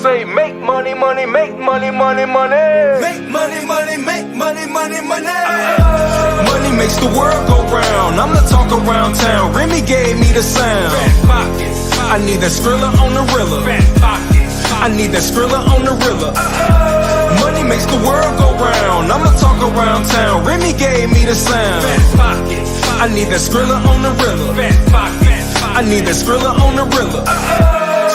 Say make money, money, make money, money, money. Make money, money, make money, money, money. Money makes the world go round. I'm the talk around town. Remy gave me the sound. Fat pockets. I need that Skrilla on the Rilla. Fat pockets. I need that Skrilla on the Rilla. Money makes the world go round. I'm the talk around town. Remy gave me the sound. Fat pockets. I need that Skrilla on the Rilla. Fat pockets. I need that Skrilla on the Rilla.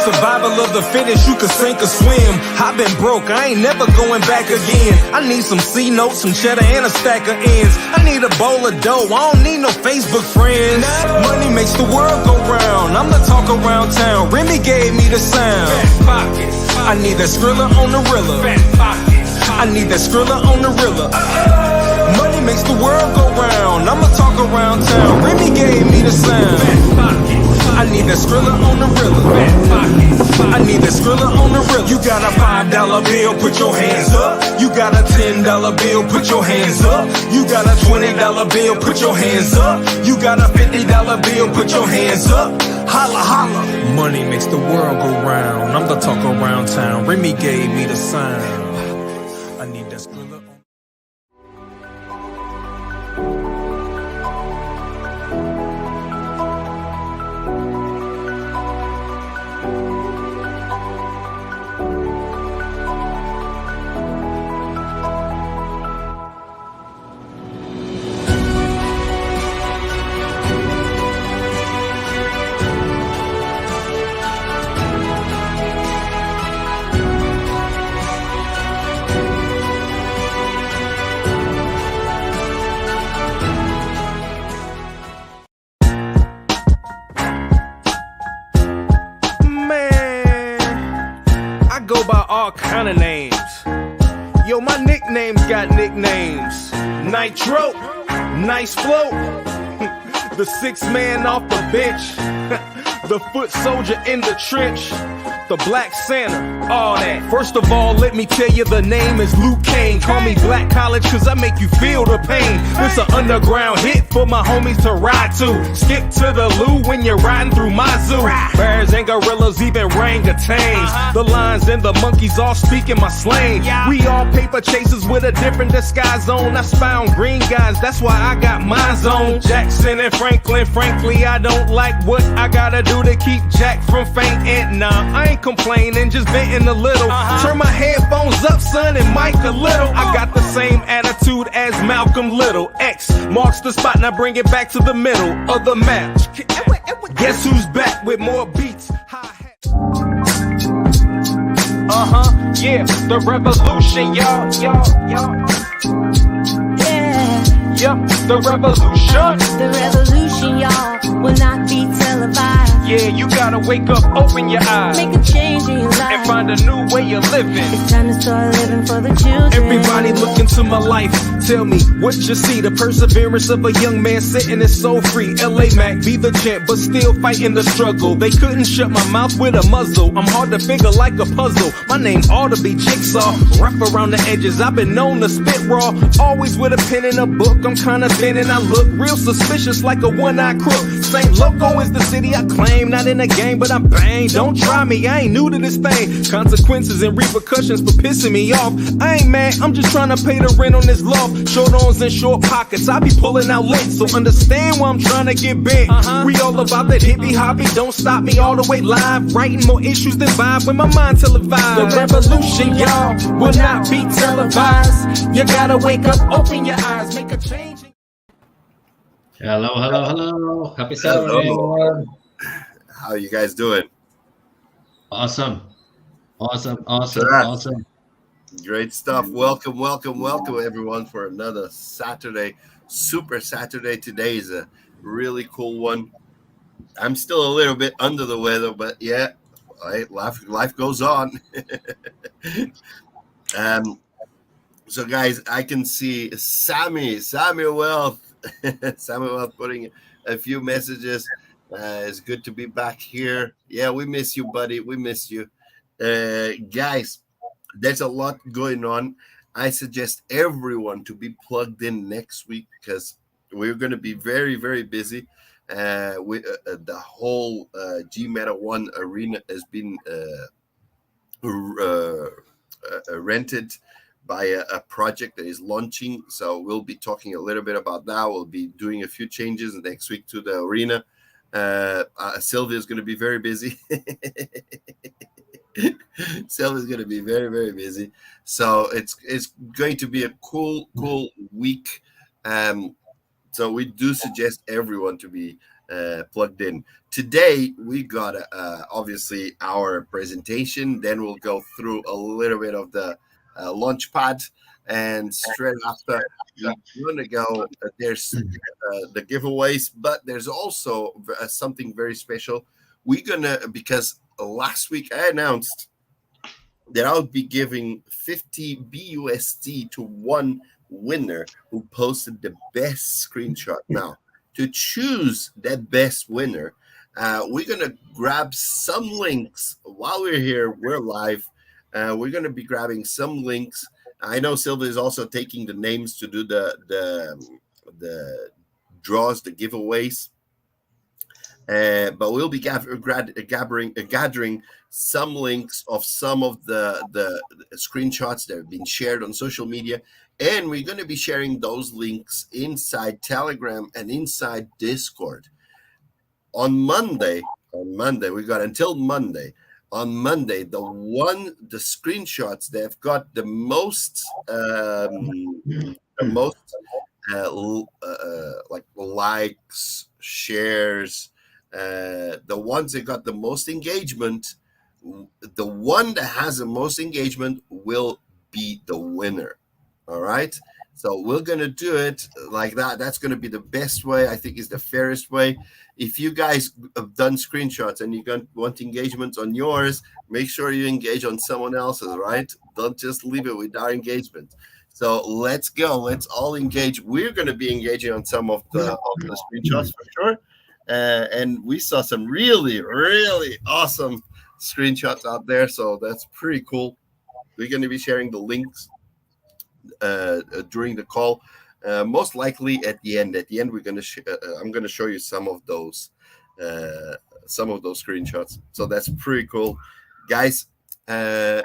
Survival of the fittest, you can sink or swim. I've been broke, I ain't never going back again. I need some C notes, some cheddar, and a stack of ends. I need a bowl of dough, I don't need no Facebook friends. Money makes the world go round. I'm the talk around town. Remy gave me the sound. Fat pockets. I need that Skrilla on the Rilla. Fat pockets. I need that Skrilla on the Rilla. Money makes the world go round. I'm the talk around town. Remy gave me the sound. Fat pockets. I need that Skrilla on the Rilla. Fat pockets. I need that Skrilla on the Rilla. You got a $5 bill, put your hands up. You got a $10 bill, put your hands up. You got a $20 bill, put your hands up. You got a $50 bill, put your hands up. Holla, holla. Money makes the world go round. I'm the talk around town. Remy gave me the sound. I need that Skrilla on. I go by all kind of names. Yo, my nicknames got nicknames. Nitro, nice flow. The sixth man off the bench. The foot soldier in the trench. The Black Santa, all that. First of all, let me tell you the name is Luke Kane. Call me Black College cause I make you feel the pain. This an underground hit for my homies to ride to. Skip to the loo when you're riding through my zoo. Bears and gorillas, even orangutans. The lions and the monkeys all speaking my slang. We all paper chasers with a different disguise on. I spy on green guys, that's why I got mine on. Jackson and Franklin, frankly I don't like what I gotta do to keep Jack from fainting. Nah, I ain't complaining, just venting a little. Turn my headphones up, son, and mic a little. I got the same attitude as Malcolm Little. X marks the spot, now bring it back to the middle of the map. Guess who's back with more beats? Hi-hat. Yeah, the revolution, y'all. Yeah, Yep, the revolution. the revolution, y'all, will not be televised. Yeah, you gotta wake up, open your eyes, Make a change in your life. and find a new way of living. It's time to start living for the children. Everybody look into my life. Tell me what you see. The perseverance of a young man sitting is so free. LA Mac be the champ, but still fighting the struggle. They couldn't shut my mouth with a muzzle. I'm hard to figure like a puzzle. My name ought to be Jigsaw. Rough around the edges. I've been known to spit raw. Always with a pen and a book. I'm kinda thin and I look real suspicious like a one-eyed crook. St. Loco is the city I claim. Not in a game, but I'm bang. Don't try me. I ain't new to this thing. Consequences and repercussions for pissing me off. I ain't mad. I'm just trying to pay the rent on this loft. Short arms and short pockets. I be pulling out lint, so understand why I'm trying to get bent. We all about that hippie hobby. Don't stop me all the way live. Writing more issues than vibe when my mind televised. The revolution, y'all, will not be televised. You gotta wake up, open your eyes, make a change. Hello. Happy Saturday, everyone. How you guys doing? Awesome. Great stuff. Welcome, everyone, for another Saturday, Super Saturday. Today is a really cool one. I'm still a little bit under the weather, but yeah, life goes on. So guys, I can see Samuel Wealth putting a few messages. It's good to be back here. Yeah, we miss you, buddy. We miss you. Guys, there's a lot going on. I suggest everyone to be plugged in next week because we're going to be very, very busy. With the whole G Meta 1 arena has been rented by a project that is launching. So we'll be talking a little bit about that. We'll be doing a few changes next week to the arena. Sylvia is going to be very busy. Sylvia is going to be very, very busy. So it's going to be a cool week. So we do suggest everyone to be plugged in. Today we got obviously our presentation. Then we'll go through a little bit of the Launchpad, and straight after we're going to go. There's the giveaways, but there's also something very special. We're gonna, because last week I announced that I would be giving 50 BUSD to one winner who posted the best screenshot. Now, to choose that best winner, we're gonna grab some links while we're here. We're live. We're gonna be grabbing some links. I know Silva is also taking the names to do the draws, the giveaways. But we'll be gathering some links of some of the screenshots that have been shared on social media, and we're going to be sharing those links inside Telegram and inside Discord. On Monday, we got until Monday. On Monday, the screenshots that have got the most like likes, shares, the ones that got the most engagement, the one that has the most engagement will be the winner. All right. So we're going to do it like that. That's going to be the best way. I think is the fairest way. If you guys have done screenshots and you want engagement on yours, make sure you engage on someone else's, right? Don't just leave it with our engagement. So let's go. Let's all engage. We're going to be engaging on some of the screenshots for sure. And we saw some really, really awesome screenshots out there. So that's pretty cool. We're going to be sharing the links during the call. Most likely at the end. At the end, we're going to. I'm going to show you some of those screenshots. So that's pretty cool, guys. So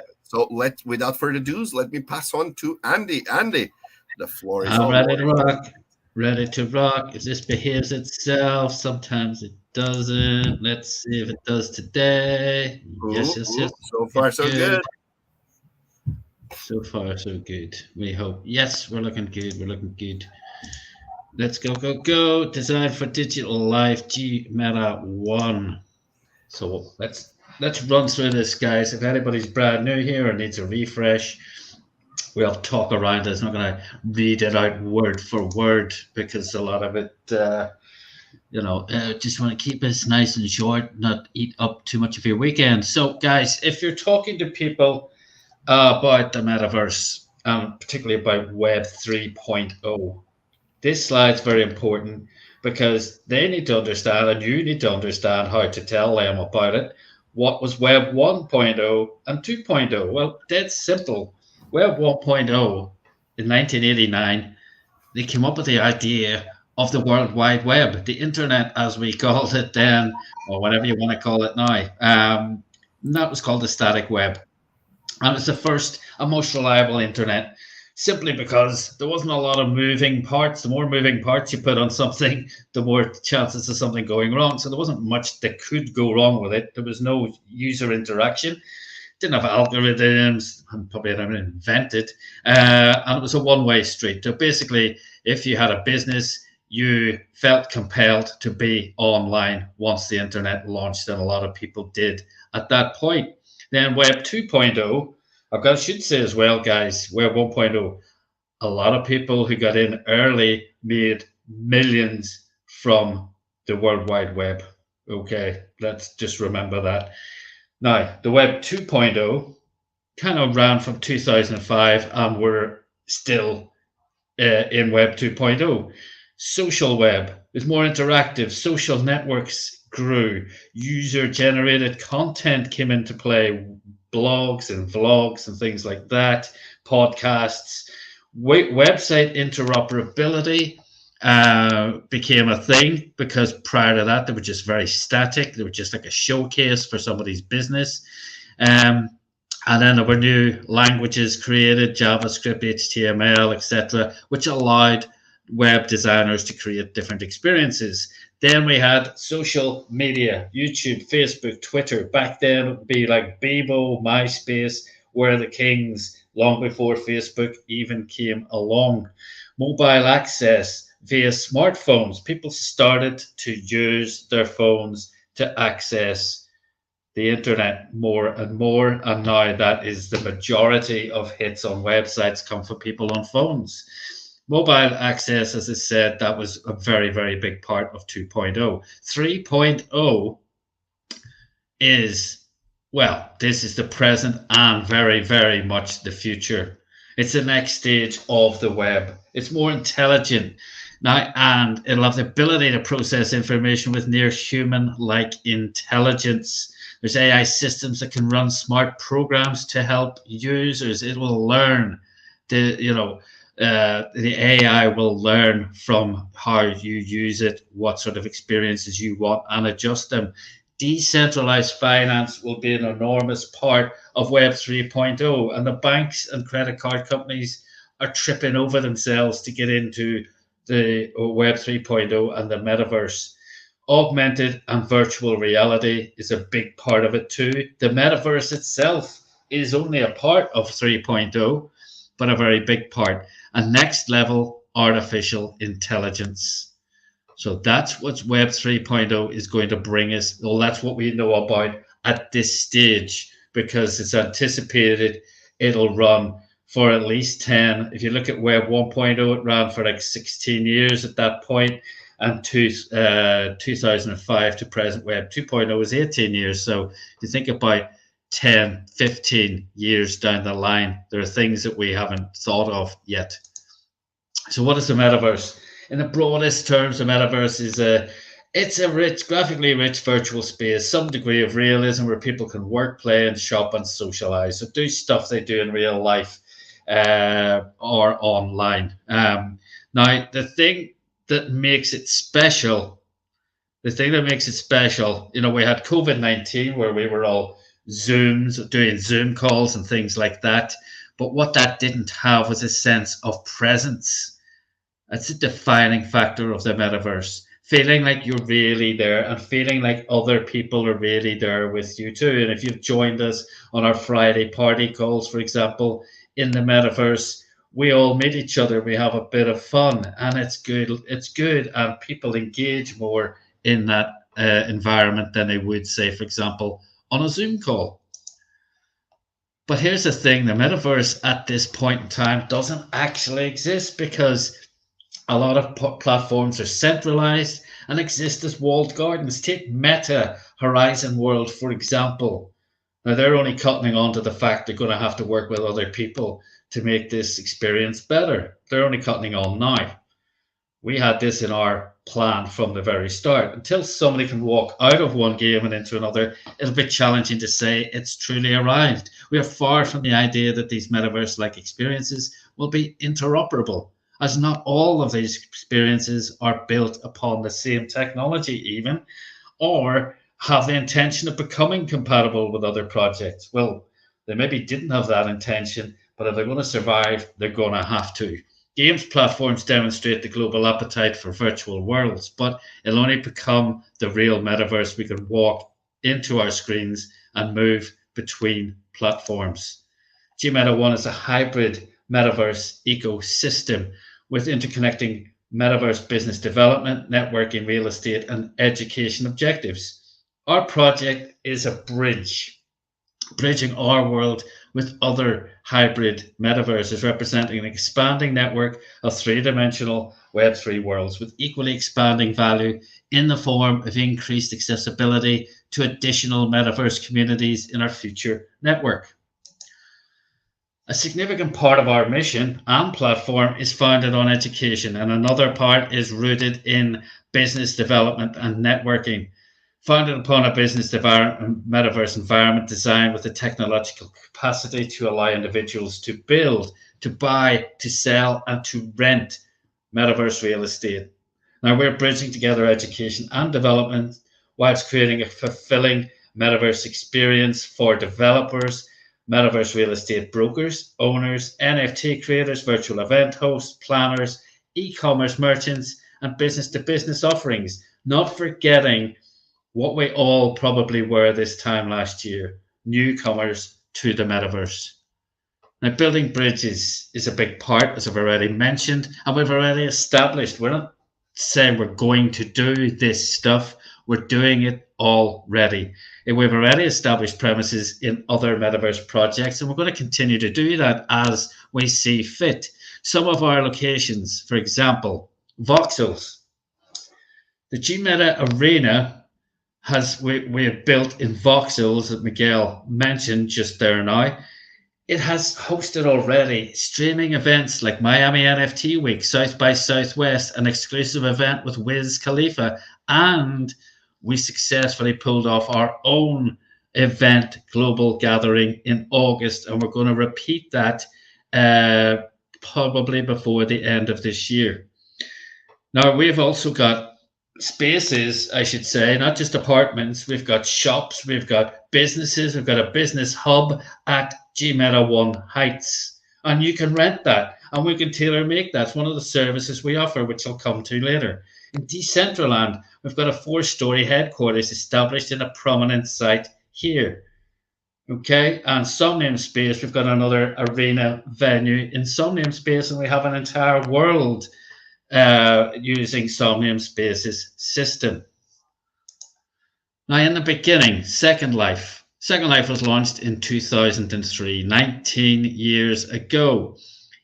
without further ado, let me pass on to Andy. Andy, the floor is all ready to rock. Ready to rock. If this behaves itself, sometimes it doesn't. Let's see if it does today. Yes. So far, so good. So far, so good. We hope. Yes, we're looking good. We're looking good. Let's go. Design for Digital Life G Meta 1. So let's run through this, guys. If anybody's brand new here or needs a refresh, we'll talk around it. I'm not going to read it out word for word because a lot of it, just want to keep it nice and short, not eat up too much of your weekend. So, guys, if you're talking to people about the metaverse, particularly about Web 3.0, this slide's very important because they need to understand, and you need to understand how to tell them about it. What was Web 1.0 and 2.0? Well, that's simple. Web 1.0 in 1989, they came up with the idea of the World Wide Web, the internet as we called it then, or whatever you want to call it now. And that was called the static web. And it's the first and most reliable internet, simply because there wasn't a lot of moving parts. The more moving parts you put on something, the more chances of something going wrong. So there wasn't much that could go wrong with it. There was no user interaction. Didn't have algorithms, and probably never invented, and it was a one-way street. So basically, if you had a business, you felt compelled to be online once the internet launched, and a lot of people did at that point. Then Web 2.0, I should say as well, guys, Web 1.0, a lot of people who got in early made millions from the World Wide Web. Okay, let's just remember that. Now, the Web 2.0 kind of ran from 2005, and we're still in Web 2.0. Social web is more interactive. Social networks grew. User-generated content came into play. Blogs and vlogs and things like that. Podcasts. Website interoperability became a thing because prior to that, they were just very static. They were just like a showcase for somebody's business. And then there were new languages created, JavaScript, HTML, etc., which allowed web designers to create different experiences. Then we had social media, YouTube, Facebook, Twitter. Back then, it would be like Bebo, MySpace, were the kings long before Facebook even came along. Mobile access via smartphones. People started to use their phones to access the internet more and more, and now that is the majority of hits on websites come from people on phones. Mobile access, as I said, that was a very, very big part of 2.0. 3.0 is, well, this is the present and very, very much the future. It's the next stage of the web. It's more intelligent now, and it'll have the ability to process information with near human-like intelligence. There's AI systems that can run smart programs to help users. It will learn the AI will learn from how you use it, what sort of experiences you want, and adjust them. Decentralized finance will be an enormous part of Web 3.0, and the banks and credit card companies are tripping over themselves to get into the Web 3.0 and the metaverse. Augmented and virtual reality is a big part of it too. The metaverse itself is only a part of 3.0, but a very big part. And next level, artificial intelligence. So that's what Web 3.0 is going to bring us. Well, that's what we know about at this stage, because it's anticipated it'll run for at least 10. If you look at Web 1.0, it ran for like 16 years at that point, and 2005 to present Web 2.0 is 18 years. So you think about 10, 15 years down the line, there are things that we haven't thought of yet. So what is the metaverse? In the broadest terms, the metaverse is it's a rich, graphically rich virtual space, some degree of realism where people can work, play, and shop and socialize. So do stuff they do in real life or online. Now, the thing that makes it special, we had COVID-19 where we were all doing Zoom calls and things like that. But what that didn't have was a sense of presence. That's a defining factor of the metaverse. Feeling like you're really there and feeling like other people are really there with you too. And if you've joined us on our Friday party calls, for example, in the metaverse, we all meet each other. We have a bit of fun, and it's good. It's good, and people engage more in that environment than they would, say, for example, on a Zoom call. But here's the thing, the metaverse at this point in time doesn't actually exist, because a lot of platforms are centralized and exist as walled gardens. Take Meta, Horizon World, for example. Now, they're only cutting on to the fact they're going to have to work with other people to make this experience better. They're only cutting on now. We had this in our plan from the very start. Until somebody can walk out of one game and into another, it'll be challenging to say it's truly arrived. We are far from the idea that these metaverse-like experiences will be interoperable, as not all of these experiences are built upon the same technology even, or have the intention of becoming compatible with other projects. Well, they maybe didn't have that intention, but if they're going to survive, they're going to have to. Games platforms demonstrate the global appetite for virtual worlds, but it'll only become the real metaverse. We can walk into our screens and move between platforms. GMeta 1 is a hybrid metaverse ecosystem with interconnecting metaverse business development, networking, real estate, and education objectives. Our project is a bridge, bridging our world with other hybrid metaverses, representing an expanding network of three-dimensional Web3 worlds with equally expanding value in the form of increased accessibility to additional metaverse communities in our future network. A significant part of our mission and platform is founded on education, and another part is rooted in business development and networking. Founded upon a business metaverse environment designed with the technological capacity to allow individuals to build, to buy, to sell, and to rent metaverse real estate. Now, we're bridging together education and development whilst creating a fulfilling metaverse experience for developers, metaverse real estate brokers, owners, NFT creators, virtual event hosts, planners, e-commerce merchants, and business-to-business offerings, not forgetting what we all probably were this time last year, newcomers to the metaverse. Now, building bridges is a big part, as I've already mentioned, and we've already established. We're not saying we're going to do this stuff, we're doing it already. And we've already established premises in other metaverse projects, and we're going to continue to do that as we see fit. Some of our locations, for example, Voxels. The GMeta Arena we have built in Voxels that Miguel mentioned just there now. It has hosted already streaming events like Miami NFT Week, South by Southwest, an exclusive event with Wiz Khalifa, and we successfully pulled off our own event, Global Gathering, in August, and we're going to repeat that probably before the end of this year. Now, we've also got spaces, I should say, not just apartments. We've got shops, we've got businesses, we've got a business hub at GMeta One Heights, and you can rent that, and we can tailor make that. It's one of the services we offer, which I'll come to later. In Decentraland, we've got a 4-story headquarters established in a prominent site here. Okay, and Somnium Space, we've got another arena venue in Somnium Space, and we have an entire world using Somnium Space's system. Now, in the beginning, Second Life. Second Life was launched in 2003, 19 years ago.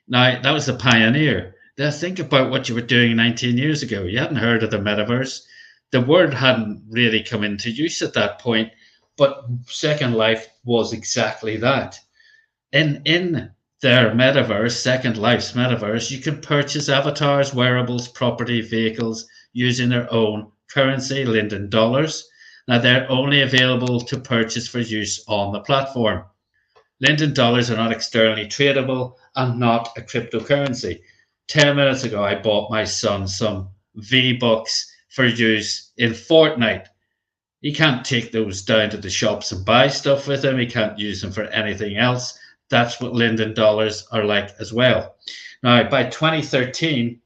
Now, that was the pioneer. Now, think about what you were doing 19 years ago. You hadn't heard of the metaverse. The word hadn't really come into use at that point, but Second Life was exactly that. In their metaverse, Second Life's metaverse, you can purchase avatars, wearables, property, vehicles using their own currency, Linden dollars. Now, they're only available to purchase for use on the platform. Linden dollars are not externally tradable and not a cryptocurrency. 10 minutes ago, I bought my son some V-Bucks for use in Fortnite. He can't take those down to the shops and buy stuff with him. He can't use them for anything else. That's what Linden dollars are like as well. Now, by 2013,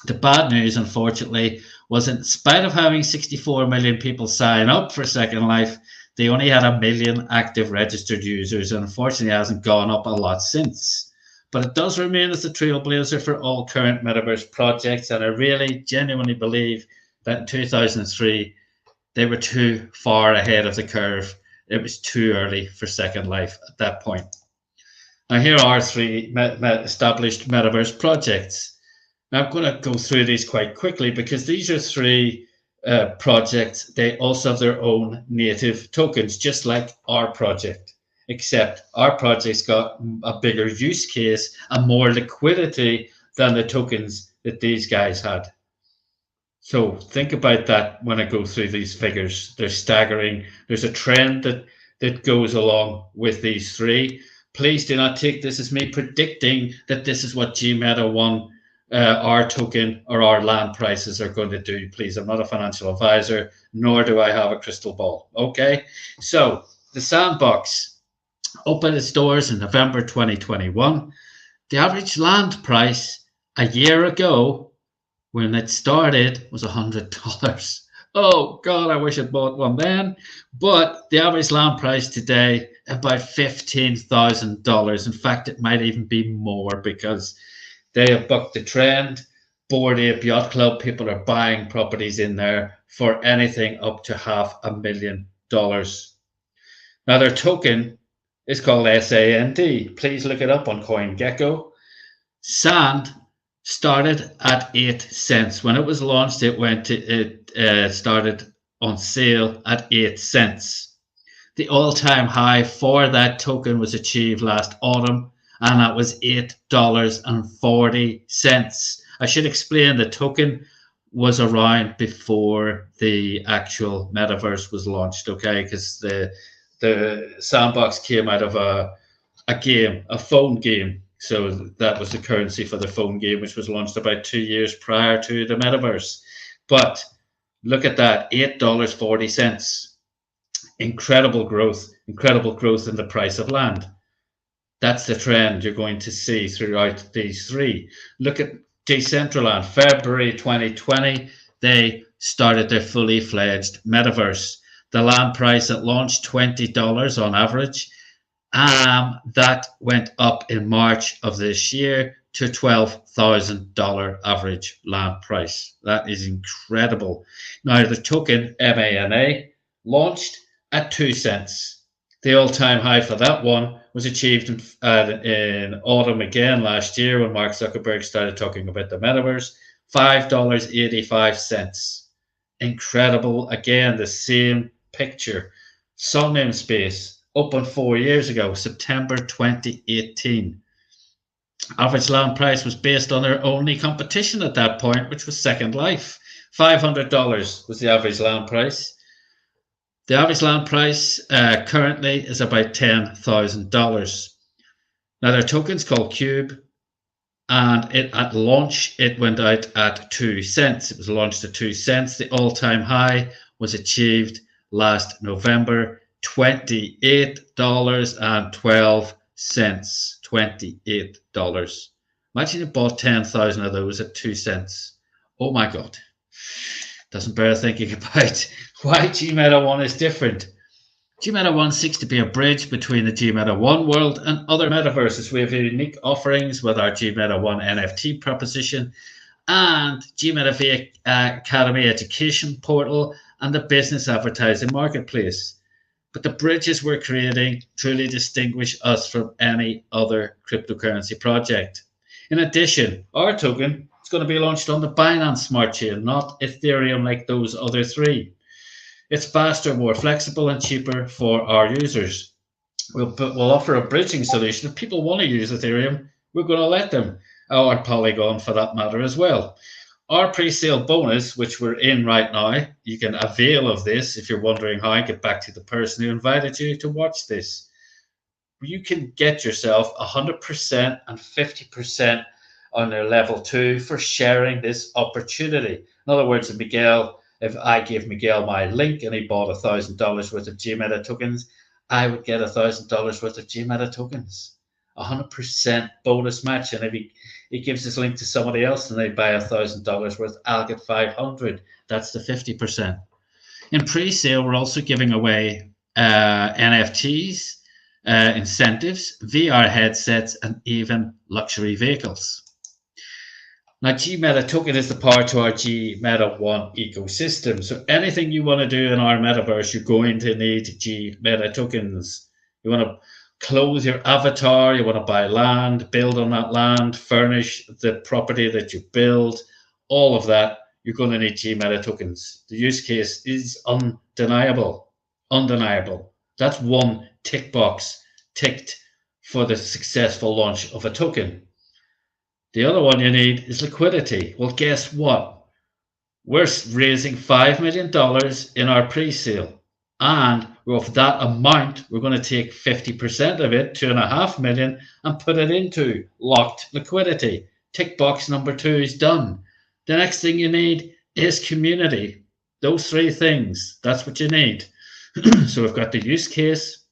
the bad news, unfortunately, was in spite of having 64 million people sign up for Second Life, they only had 1 million active registered users, and unfortunately it hasn't gone up a lot since. But it does remain as the trailblazer for all current metaverse projects, and I really genuinely believe that in 2003, they were too far ahead of the curve. It was too early for Second Life at that point. Now, here are 3 established metaverse projects. Now, I'm going to go through these quite quickly because these are 3 projects. They also have their own native tokens, just like our project, except our project's got a bigger use case and more liquidity than the tokens that these guys had. So think about that when I go through these figures. They're staggering. There's a trend that goes along with these 3. Please do not take this as me predicting that this is what GMeta One, our token or our land prices are going to do. Please, I'm not a financial advisor, nor do I have a crystal ball. Okay, so the Sandbox opened its doors in November 2021. The average land price a year ago when it started was $100. Oh God, I wish I'd bought one then. But the average land price today, about $15,000. In fact, it might even be more because they have bucked the trend. Bored Ape Yacht Club, people are buying properties in there for anything up to $500,000. Now, their token is called SAND. Please look it up on CoinGecko. Sand started at 8 cents. When it was launched, it started on sale at 8 cents. The all-time high for that token was achieved last autumn, and that was $8.40. I should explain the token was around before the actual metaverse was launched, okay? Because the Sandbox came out of a phone game. So that was the currency for the phone game, which was launched about 2 years prior to the metaverse. But look at that, $8.40. Incredible growth in the price of land. That's the trend you're going to see throughout these three. Look at Decentraland, February 2020, they started their fully fledged metaverse. The land price at launch, $20 on average. That went up in March of this year to $12,000 average land price. That is incredible. Now, the token MANA launched at 2 cents. The all-time high for that one was achieved in autumn again last year when Mark Zuckerberg started talking about the metaverse, $5.85. Incredible. Again, the same picture. Sun Namespace, opened 4 years ago, September 2018. Average land price was based on their only competition at that point, which was Second Life. $500 was the average land price. The average land price currently is about $10,000. Now, their token's called Cube, and at launch, it went out at 2 cents. It was launched at 2 cents. The all-time high was achieved last November, $28.12. $28. Imagine you bought 10,000 of those at 2 cents. Oh my God. Doesn't bear thinking about why GMeta 1 is different. GMeta 1 seeks to be a bridge between the GMeta 1 world and other metaverses. We have unique offerings with our GMeta 1 NFT proposition and GMeta V Academy education portal and the business advertising marketplace. But the bridges we're creating truly distinguish us from any other cryptocurrency project. In addition, our token is going to be launched on the Binance Smart Chain, not Ethereum like those other three. It's faster, more flexible, and cheaper for our users. We'll offer a bridging solution. If people want to use Ethereum, we're going to let them, or Polygon for that matter as well. Our pre-sale bonus, which we're in right now, you can avail of this. If you're wondering how, get back to the person who invited you to watch this. You can get yourself 100% and 50% on their level 2 for sharing this opportunity. In other words, if I gave Miguel my link and he bought $1,000 worth of GMeta tokens, I would get $1,000 worth of GMeta tokens. 100% bonus match. And if he gives his link to somebody else and they buy $1,000 worth, I'll get 500. That's the 50%. In pre-sale, we're also giving away NFTs, incentives, VR headsets, and even luxury vehicles. Now, GMeta token is the power to our GMeta 1 ecosystem. So anything you want to do in our metaverse, you're going to need GMeta tokens. You want to close your avatar, you want to buy land, build on that land, furnish the property that you build, all of that, you're going to need GMeta tokens. The use case is undeniable. That's one tick box ticked for the successful launch of a token. The other one you need is liquidity. Well, guess what? We're raising $5 million in our pre-sale. And of that amount, we're going to take 50% of it, $2.5 million, and put it into locked liquidity. Tick box number 2 is done. The next thing you need is community. Those 3 things, that's what you need. So we've got the use case,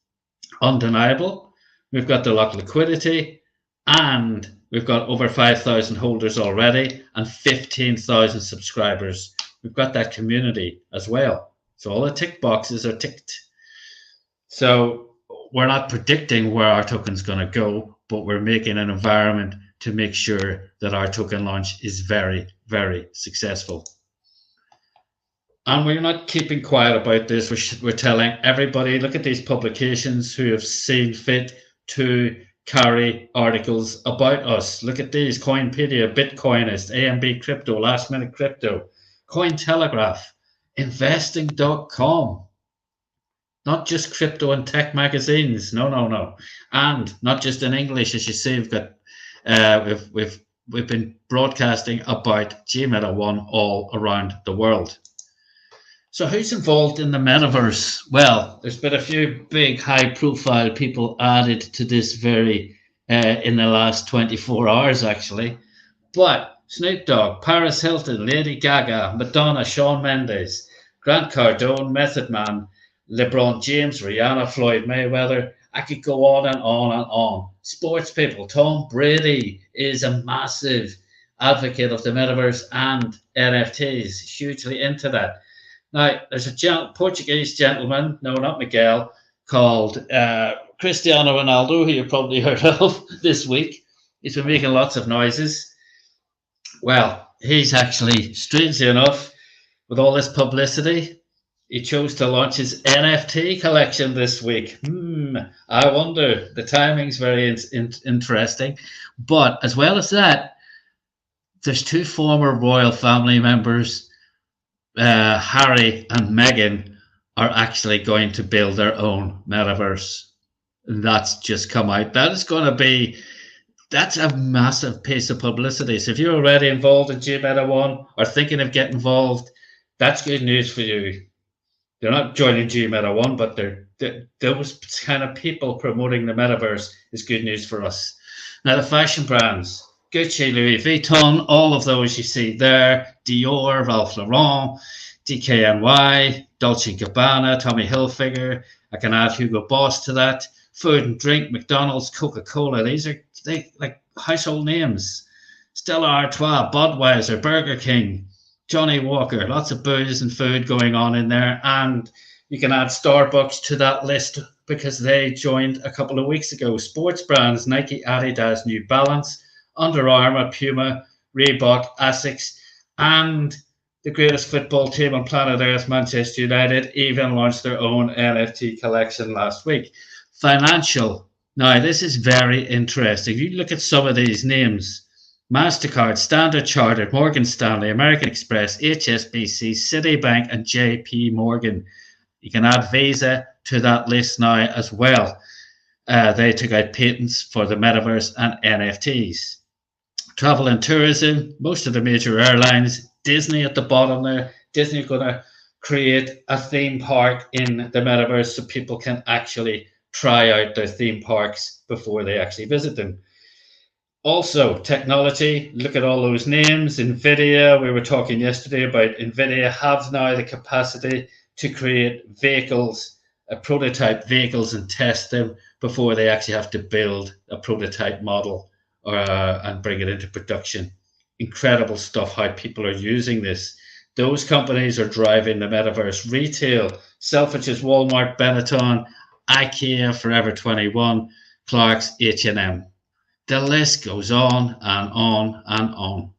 undeniable. We've got the locked liquidity, and we've got over 5,000 holders already and 15,000 subscribers. We've got that community as well. So all the tick boxes are ticked. So we're not predicting where our token's going to go, but we're making an environment to make sure that our token launch is very, very successful. And we're not keeping quiet about this. We're telling everybody, look at these publications who have seen fit to carry articles about us. Look at these: Coinpedia, Bitcoinist, AMB Crypto, Last Minute Crypto, Cointelegraph, Investing.com. Not just crypto and tech magazines. No. And not just in English, as you see, we've been broadcasting about GMeta 1 all around the world. So who's involved in the metaverse? Well, there's been a few big high-profile people added to this in the last 24 hours, actually. But Snoop Dogg, Paris Hilton, Lady Gaga, Madonna, Shawn Mendes, Grant Cardone, Method Man, LeBron James, Rihanna, Floyd Mayweather, I could go on and on and on. Sports people, Tom Brady is a massive advocate of the metaverse and NFTs, hugely into that. Now, there's a Portuguese gentleman, no, not Miguel, called Cristiano Ronaldo, who you probably heard of this week. He's been making lots of noises. Well, he's actually, strangely enough, with all this publicity, he chose to launch his NFT collection this week. I wonder. The timing's very interesting. But as well as that, there's two former royal family members, Harry and Meghan, are actually going to build their own metaverse. That's just come out. That's a massive piece of publicity. So if you're already involved in GMeta One or thinking of getting involved, that's good news for you. They're not joining GMeta One, but those kind of people promoting the metaverse is good news for us. Now, the fashion brands, Gucci, Louis Vuitton, all of those you see there, Dior, Ralph Lauren, DKNY, Dolce & Gabbana, Tommy Hilfiger. I can add Hugo Boss to that. Food and drink, McDonald's, Coca-Cola. These are like household names. Stella Artois, Budweiser, Burger King, Johnny Walker. Lots of booze and food going on in there. And you can add Starbucks to that list because they joined a couple of weeks ago. Sports brands, Nike, Adidas, New Balance, Under Armour, Puma, Reebok, Asics, and the greatest football team on planet Earth, Manchester United, even launched their own NFT collection last week. Financial. Now, this is very interesting. You look at some of these names: MasterCard, Standard Chartered, Morgan Stanley, American Express, HSBC, Citibank, and JP Morgan. You can add Visa to that list now as well. They took out patents for the metaverse and NFTs. Travel and tourism, most of the major airlines, Disney at the bottom there. Disney is going to create a theme park in the metaverse so people can actually try out their theme parks before they actually visit them. Also, technology, look at all those names. NVIDIA, we were talking yesterday about NVIDIA have now the capacity to create vehicles, prototype vehicles, and test them before they actually have to build a prototype model and bring it into production. Incredible stuff how people are using this. Those companies are driving the metaverse. Retail, Selfridges, Walmart, Benetton, IKEA, Forever 21, Clark's, H&M. The list goes on and on and on.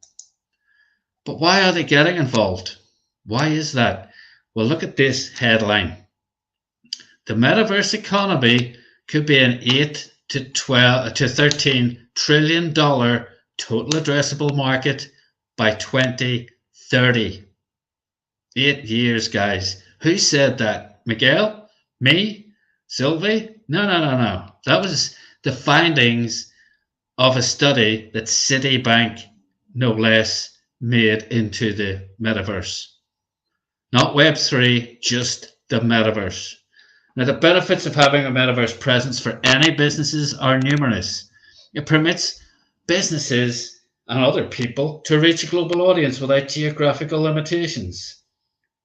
But why are they getting involved? Why is that? Well, look at this headline. The metaverse economy could be an $8 to $13 trillion total addressable market by 2030. 8 years, guys. Who said that? Miguel? Me? Sylvie? No. That was the findings of a study that Citibank, no less, made into the metaverse. Not Web3, just the metaverse. Now, the benefits of having a metaverse presence for any businesses are numerous. It permits businesses and other people to reach a global audience without geographical limitations.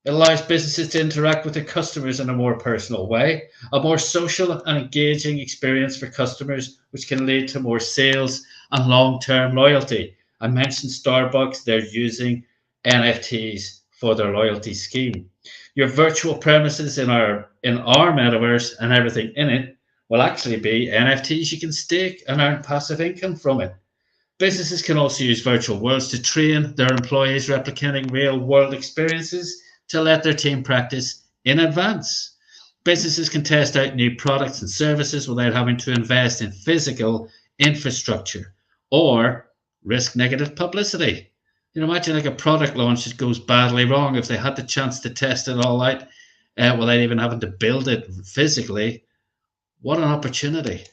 It allows businesses to interact with their customers in a more personal way, a more social and engaging experience for customers, which can lead to more sales and long-term loyalty. I mentioned Starbucks, they're using NFTs for their loyalty scheme. Your virtual premises in our metaverse and everything in it will actually be NFTs you can stake and earn passive income from it. Businesses can also use virtual worlds to train their employees, replicating real-world experiences to let their team practice in advance. Businesses can test out new products and services without having to invest in physical infrastructure or risk negative publicity. You know, imagine like a product launch that goes badly wrong. If they had the chance to test it all out without even having to build it physically, what an opportunity.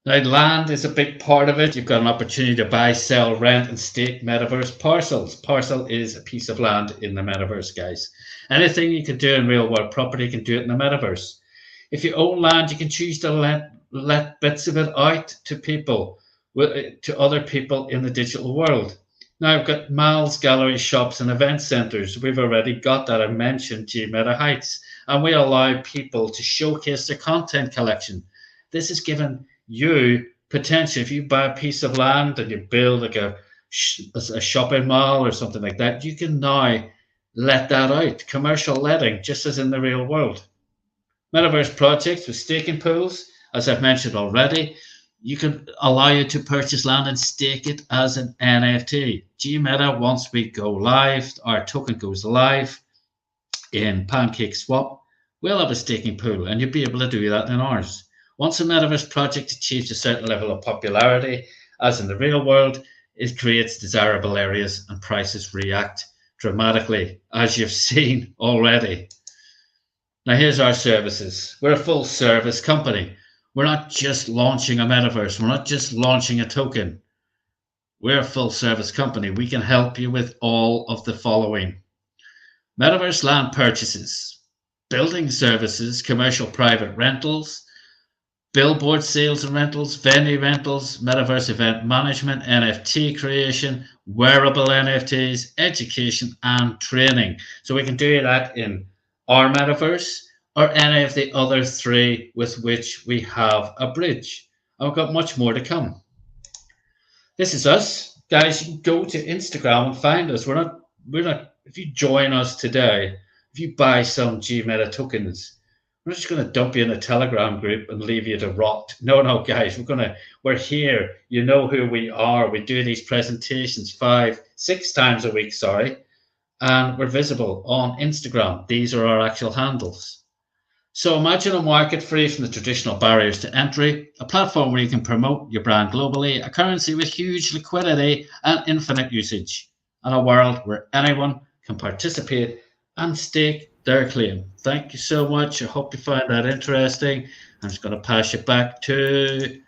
Now, land is a big part of it. You've got an opportunity to buy, sell, rent, and stake metaverse parcels. Parcel is a piece of land in the metaverse, guys. Anything you can do in real world property, you can do it in the metaverse. If you own land, you can choose to let bits of it out to people, to other people in the digital world. Now, I've got malls, galleries, shops, and event centers. We've already got that. I mentioned GMeta Heights. and we allow people to showcase their content collection. This is giving you potential. If you buy a piece of land and you build like a shopping mall or something like that, you can now let that out, commercial letting, just as in the real world. Metaverse projects with staking pools, as I've mentioned already, you can allow you to purchase land and stake it as an NFT. GMeta, once we go live, our token goes live in PancakeSwap, we'll have a staking pool, and you'll be able to do that in ours. Once a Metaverse project achieves a certain level of popularity, as in the real world, it creates desirable areas and prices react dramatically, as you've seen already. Now, here's our services. We're a full service company. We're not just launching a metaverse. We're not just launching a token. We're a full service company. We can help you with all of the following: metaverse land purchases, building services, commercial private rentals, billboard sales and rentals, venue rentals, metaverse event management, NFT creation, wearable NFTs, education, and training. So we can do that in our metaverse or any of the other three with which we have a bridge. And we've got much more to come. This is us. Guys, you can go to Instagram and find us. We're not, if you join us today, if you buy some GMeta tokens, we're not just going to dump you in a Telegram group and leave you to rot. No, guys, we're here. You know who we are. We do these presentations 5-6 times a week, and we're visible on Instagram. These are our actual handles. So imagine a market free from the traditional barriers to entry, a platform where you can promote your brand globally, a currency with huge liquidity and infinite usage, and a world where anyone can participate and stake their claim. Thank you so much. I hope you find that interesting. I'm just going to pass you back to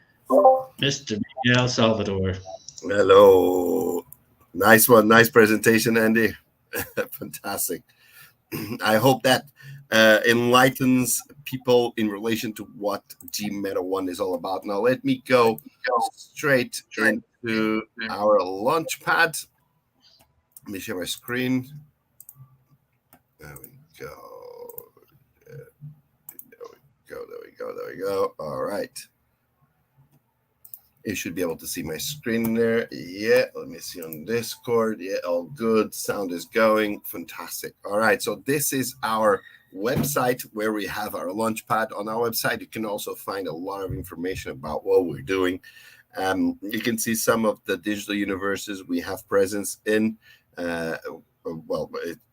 Mr. Miguel Salvador. Hello. Nice one. Nice presentation, Andy. Fantastic. I hope that enlightens people in relation to what GMeta 1 is all about. Now, let me go straight into our launchpad. Let me share my screen. There we go. There we go. All right. You should be able to see my screen there. Yeah, let me see on Discord. Yeah, all good. Sound is going. Fantastic. All right, so this is our website where we have our launchpad. On our website, you can also find a lot of information about what we're doing. You can see some of the digital universes we have presence in.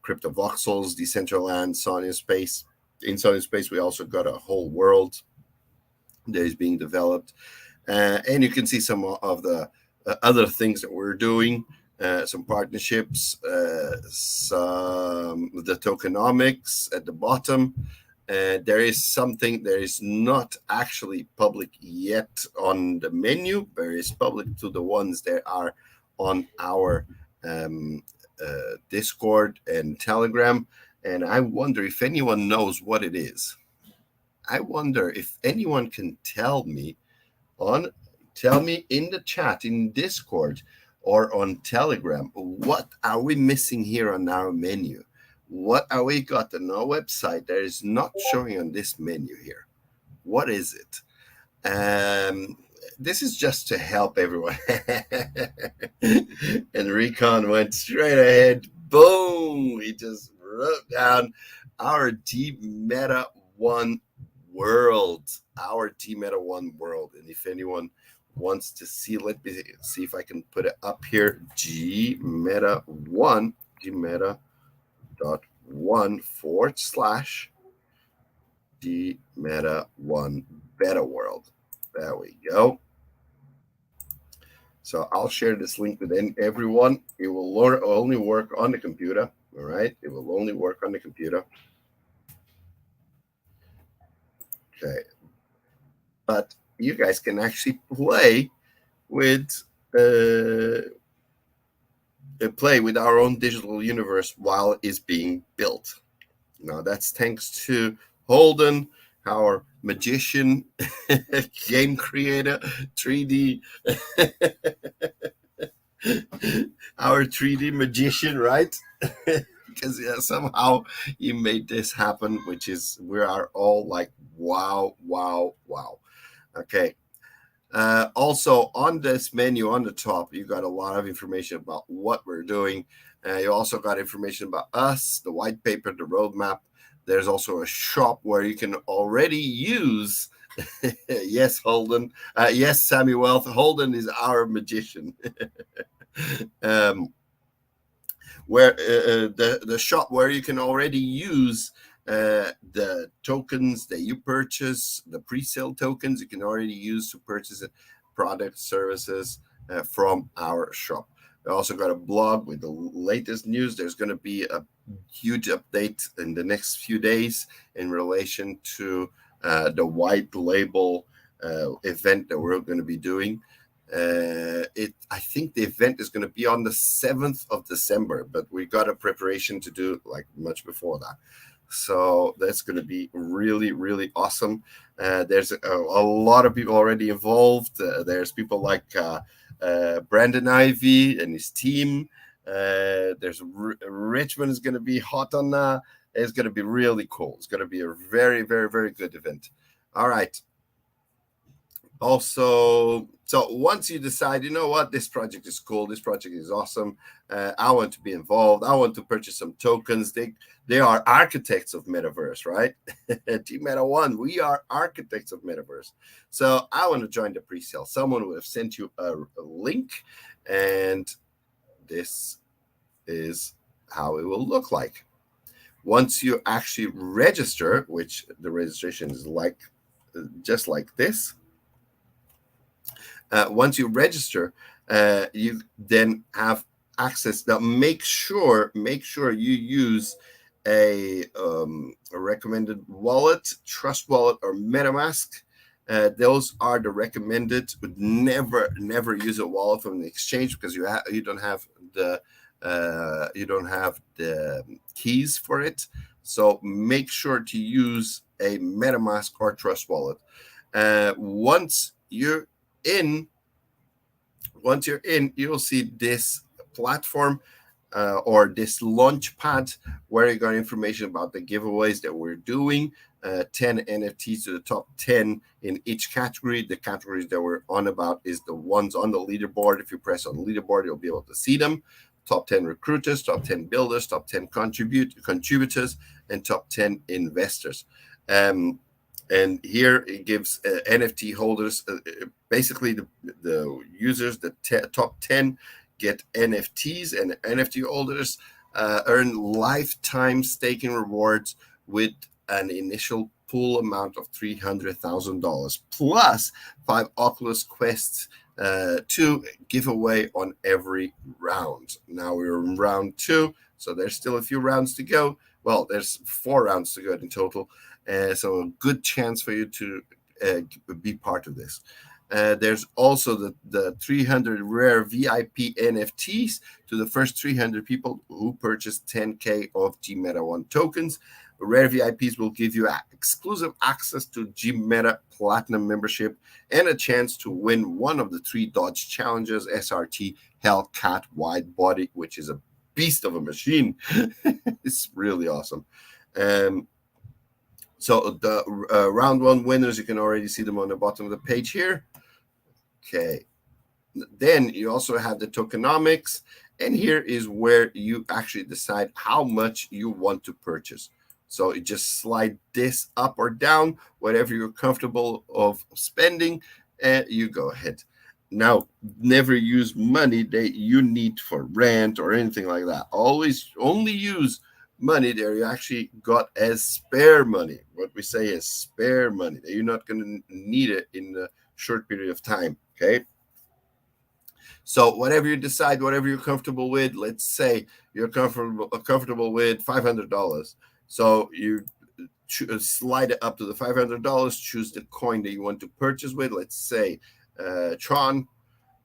Crypto voxels, Decentraland, Sonia Space. In Sonia Space, we also got a whole world that is being developed. And you can see some of the other things that we're doing, some partnerships, some the tokenomics at the bottom. There is something that is not actually public yet on the menu, but is public to the ones that are on our Discord and Telegram. And I wonder if anyone knows what it is. I wonder if anyone can tell me in the chat, in Discord or on Telegram, what are we missing here on our menu? What are we got on our website that is not showing on this menu here? What is it? This is just to help everyone. And Recon went straight ahead. Boom! He just wrote down our GMeta 1 world. Our GMeta 1 world. And if anyone wants to see, let me see if I can put it up here. GMeta 1, GMeta.1/GMeta 1 beta world. There we go. So I'll share this link with everyone. It will only work on the computer. All right. It will only work on the computer. Okay. But you guys can actually play with our own digital universe while it's being built. Now that's thanks to Holden, our magician, game creator, 3D, our 3D magician, right? because somehow he made this happen, which is we are all like, wow. Okay. Also on this menu on the top, you got a lot of information about what we're doing. You also got information about us, the white paper, the roadmap. There's also a shop where you can already use. Yes, Holden. Yes, Sammy Wealth. Holden is our magician. Where the shop where you can already use the tokens that you purchase, the pre-sale tokens you can already use to purchase product services from our shop. We also got a blog with the latest news. There's going to be a huge update in the next few days in relation to the white label event that we're going to be doing. I think the event is going to be on the 7th of December, but we got a preparation to do like much before that. So that's going to be really, really awesome. There's a lot of people already involved. There's people like Brandon Ivy and his team. There's Richmond is going to be hot on that. It's going to be really cool. It's going to be a very, very, very good event. All right. Also, so once you decide, you know what, this project is cool, this project is awesome, I want to be involved, I want to purchase some tokens. They are architects of metaverse, right? Gmeta One, we are architects of metaverse. So I want to join the pre-sale. Someone will have sent you a link, and this is how it will look like. Once you actually register, which the registration is like just like this. Once you register, you then have access. Now, make sure you use a recommended wallet, Trust Wallet, or MetaMask. Those are the recommended. Would never use a wallet from the exchange because you don't have the keys for it. So make sure to use a MetaMask or Trust Wallet. Once you're in, you'll see this platform or this launch pad where you got information about the giveaways that we're doing. 10 NFTs to the top 10 in each category. The categories that we're on about is the ones on the leaderboard. If you press on the leaderboard, you'll be able to see them. Top 10 recruiters, top 10 builders, top 10 contributors, and top 10 investors. And here it gives NFT holders, basically the users, the top 10 get NFTs, and NFT holders earn lifetime staking rewards with an initial pool amount of $300,000 plus 5 Oculus Quests to give away on every round. Now we're in round 2, so there's still a few rounds to go. Well, there's 4 rounds to go in total. So a good chance for you to be part of this. There's also the 300 rare VIP NFTs to the first 300 people who purchase 10K of Gmeta One tokens. Rare VIPs will give you exclusive access to Gmeta Platinum membership and a chance to win one of the 3 Dodge Challengers SRT Hellcat wide body, which is a beast of a machine. It's really awesome. So the round 1 winners, you can already see them on the bottom of the page here. Okay. Then you also have the tokenomics, and here is where you actually decide how much you want to purchase. So you just slide this up or down, whatever you're comfortable of spending, and you go ahead. Now, never use money that you need for rent or anything like that. Always only use money that you actually got as spare money. What we say is spare money, that you're not going to need it in a short period of time. Okay. So whatever you decide, whatever you're comfortable with, let's say you're comfortable with $500. So you slide it up to the $500, choose the coin that you want to purchase with, let's say Tron,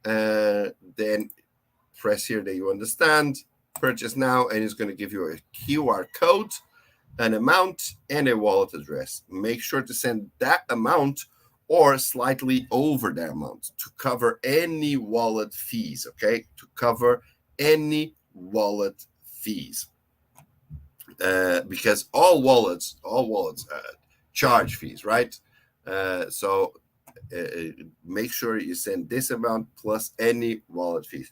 then press here that you understand, purchase now, and it's going to give you a QR code, an amount, and a wallet address. Make sure to send that amount or slightly over the amount to cover any wallet fees, okay? To cover any wallet fees. because all wallets charge fees, right? So make sure you send this amount plus any wallet fees.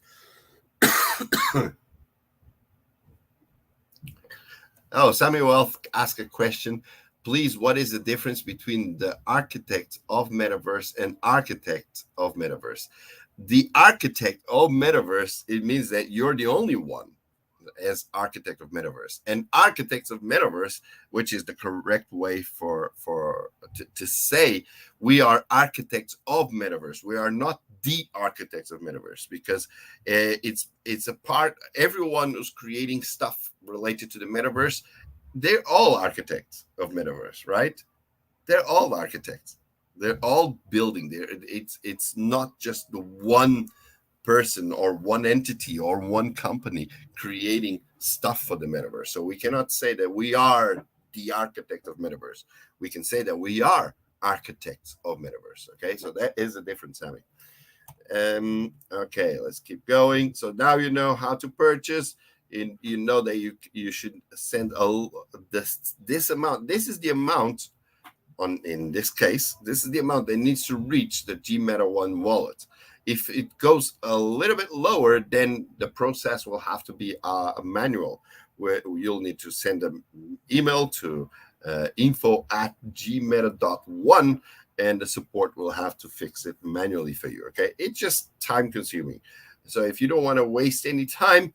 Oh, Samuel asked a question. Please, what is the difference between the architect of Metaverse and architect of Metaverse? The architect of Metaverse, it means that you're the only one as architect of Metaverse. And architects of Metaverse, which is the correct way to say, we are architects of Metaverse. We are not the architects of Metaverse, because it's a part. Everyone who's creating stuff related to the Metaverse, they're all architects of Metaverse, right? They're all architects. They're all building there. It's not just the one person or one entity or one company creating stuff for the Metaverse. So we cannot say that we are the architect of Metaverse. We can say that we are architects of Metaverse. Okay, so that is a difference, Sammy. Okay, let's keep going. So now you know how to purchase. You know that you should send this amount. This is the amount in this case. This is the amount that needs to reach the GMeta1 wallet. If it goes a little bit lower, then the process will have to be a manual, where you'll need to send an email to info@gmeta.one, and the support will have to fix it manually for you. Okay, it's just time consuming. So if you don't want to waste any time,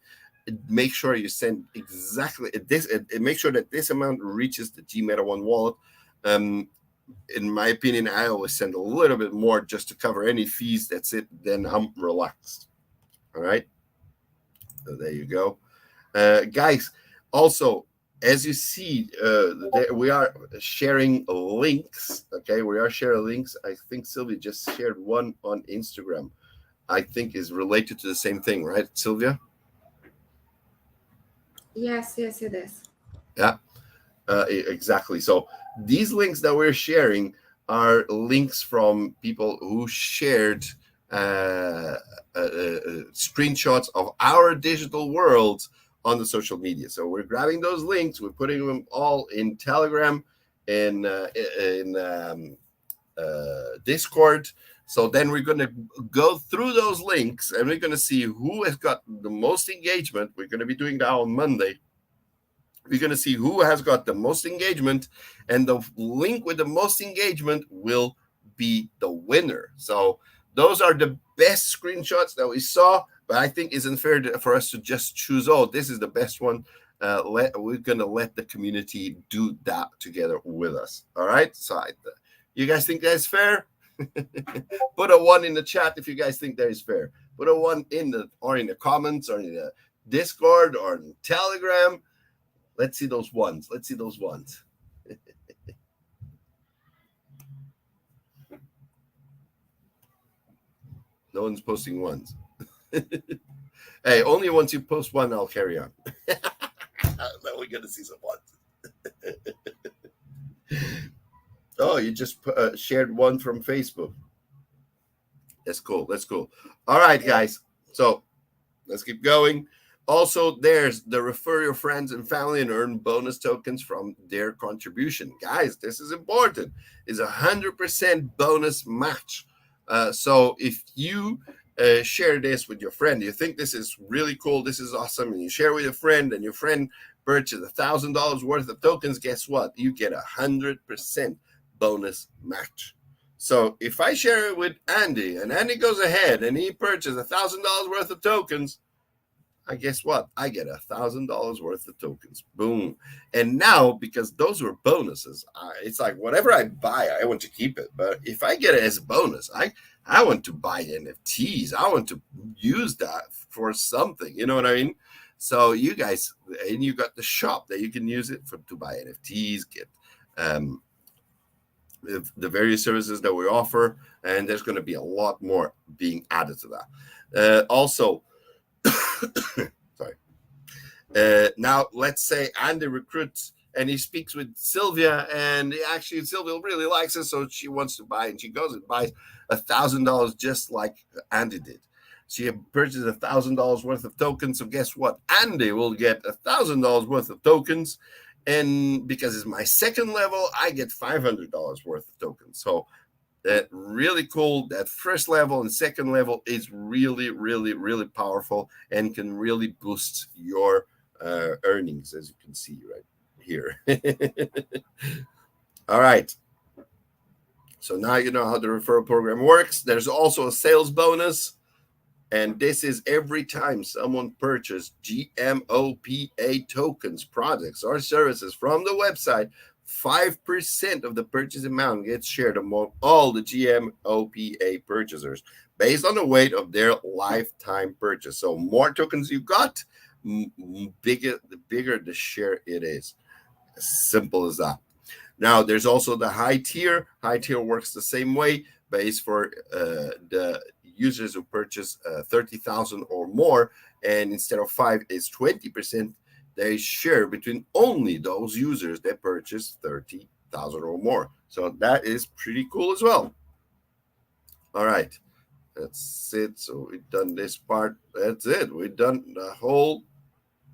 make sure you send exactly this. Make sure that this amount reaches the GMeta1 wallet. In my opinion, I always send a little bit more just to cover any fees. That's it. Then I'm relaxed. All right. So there you go, guys. Also, as you see, we are sharing links. Okay, we are sharing links. I think Sylvia just shared one on Instagram. I think is related to the same thing, right, Sylvia? Yes, it is. Yeah, exactly. So these links that we're sharing are links from people who shared screenshots of our digital world on the social media. So we're grabbing those links, we're putting them all in Telegram, in Discord. So then we're going to go through those links and we're going to see who has got the most engagement. We're going to be doing that on Monday. We're going to see who has got the most engagement, and the link with the most engagement will be the winner. So those are the best screenshots that we saw, but I think it's unfair for us to just choose, oh, this is the best one. We're going to let the community do that together with us. All right. So you guys think that's fair? Put a 1 in the chat if you guys think that is fair. Put a 1 in the comments or in the Discord or in Telegram. Let's see those ones. Let's see those ones. No one's posting ones. Hey, only once you post one, I'll carry on. Then we're gonna see some ones. Oh, you just shared one from Facebook. That's cool. That's cool. All right, guys. So let's keep going. Also, there's the refer your friends and family and earn bonus tokens from their contribution. Guys, this is important. It's 100% bonus match. So if you share this with your friend, you think this is really cool, this is awesome, and you share with your friend, and your friend purchases $1,000 worth of tokens, guess what? You get 100% bonus match. So if I share it with Andy, and Andy goes ahead and he purchases $1,000 worth of tokens, I guess what? I get $1,000 worth of tokens. Boom. And now, because those were bonuses, it's like whatever I buy, I want to keep it. But if I get it as a bonus, I want to buy NFTs. I want to use that for something. You know what I mean? So you guys, and you got the shop that you can use it to buy NFTs, get the various services that we offer. And there's going to be a lot more being added to that. Also, sorry. Now, let's say Andy recruits and he speaks with Sylvia, and actually Sylvia really likes it, so she wants to buy, and she goes and buys $1,000 just like Andy did. She purchased $1,000 worth of tokens. So guess what? Andy will get $1,000 worth of tokens. And because it's my second level, I get $500 worth of tokens. So that really cool. That first level and second level is really, really, really powerful and can really boost your earnings, as you can see right here. All right. So now you know how the referral program works. There's also a sales bonus. And this is every time someone purchases GMOPA tokens, products, or services from the website, 5% of the purchase amount gets shared among all the GMOPA purchasers based on the weight of their lifetime purchase. So more tokens you got, the bigger the share it is. As simple as that. Now, there's also the high tier. High tier works the same way, based for the users who purchase 30,000 or more, and instead of 5 is 20%. They share between only those users that purchase 30,000 or more. So that is pretty cool as well. All right, that's it. So we've done this part. That's it. We've done the whole